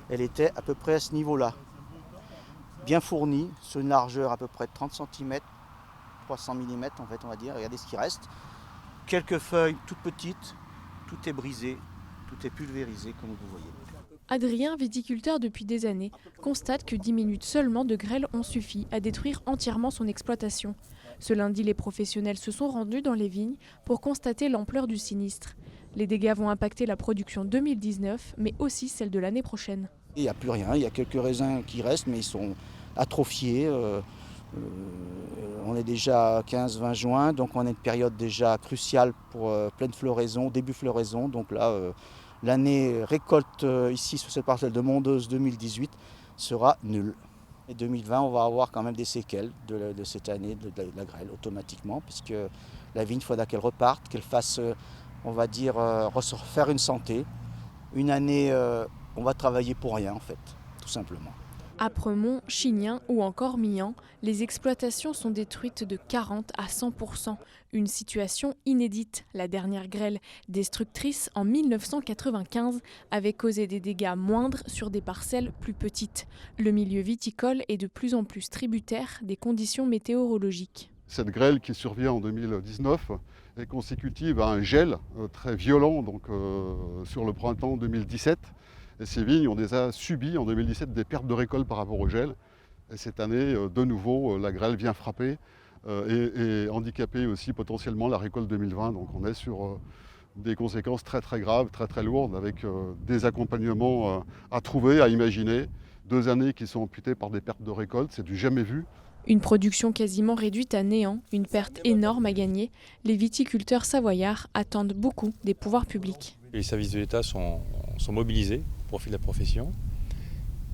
elle était à peu près à ce niveau-là. Bien fournie, sur une largeur à peu près de 30 cm, 300 mm en fait on va dire, regardez ce qui reste. Quelques feuilles toutes petites, tout est brisé, tout est pulvérisé comme vous voyez. Adrien, viticulteur depuis des années, constate que 10 minutes seulement de grêle ont suffi à détruire entièrement son exploitation. Ce lundi, les professionnels se sont rendus dans les vignes pour constater l'ampleur du sinistre. Les dégâts vont impacter la production 2019, mais aussi celle de l'année prochaine. Il n'y a plus rien, il y a quelques raisins qui restent, mais ils sont atrophiés. On est déjà 15-20 juin, donc on a une période déjà cruciale pour pleine floraison, début floraison. Donc là, l'année récolte ici sur cette parcelle de Mondeuse 2018 sera nulle. Et 2020, on va avoir quand même des séquelles de cette année de la grêle automatiquement, puisque la vigne, il faudra qu'elle reparte, qu'elle fasse, on va dire, faire une santé. Une année, on va travailler pour rien en fait, tout simplement. À Premont, Chignin ou encore Millan, les exploitations sont détruites de 40 à 100%. Une situation inédite. La dernière grêle destructrice en 1995 avait causé des dégâts moindres sur des parcelles plus petites. Le milieu viticole est de plus en plus tributaire des conditions météorologiques. Cette grêle qui survient en 2019 est consécutive à un gel très violent sur le printemps 2017. Et ces vignes ont déjà subi en 2017 des pertes de récolte par rapport au gel. Et cette année, de nouveau, la grêle vient frapper et handicaper aussi potentiellement la récolte 2020. Donc on est sur des conséquences très très graves, très très lourdes, avec des accompagnements à trouver, à imaginer. 2 années qui sont amputées par des pertes de récolte, c'est du jamais vu. Une production quasiment réduite à néant, une perte énorme à gagner. Les viticulteurs savoyards attendent beaucoup des pouvoirs publics. Les services de l'État sont mobilisés au profit de la profession.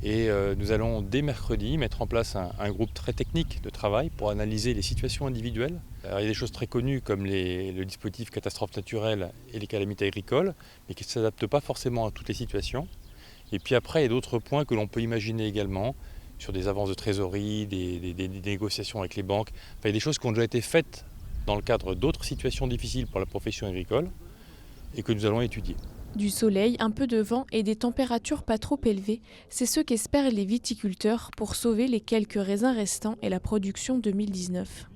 Et nous allons dès mercredi mettre en place un groupe très technique de travail pour analyser les situations individuelles. Alors, il y a des choses très connues comme le dispositif catastrophe naturelle et les calamités agricoles, mais qui ne s'adaptent pas forcément à toutes les situations. Et puis après, il y a d'autres points que l'on peut imaginer également, sur des avances de trésorerie, des négociations avec les banques. Enfin, il y a des choses qui ont déjà été faites dans le cadre d'autres situations difficiles pour la profession agricole et que nous allons étudier. Du soleil, un peu de vent et des températures pas trop élevées, c'est ce qu'espèrent les viticulteurs pour sauver les quelques raisins restants et la production 2019.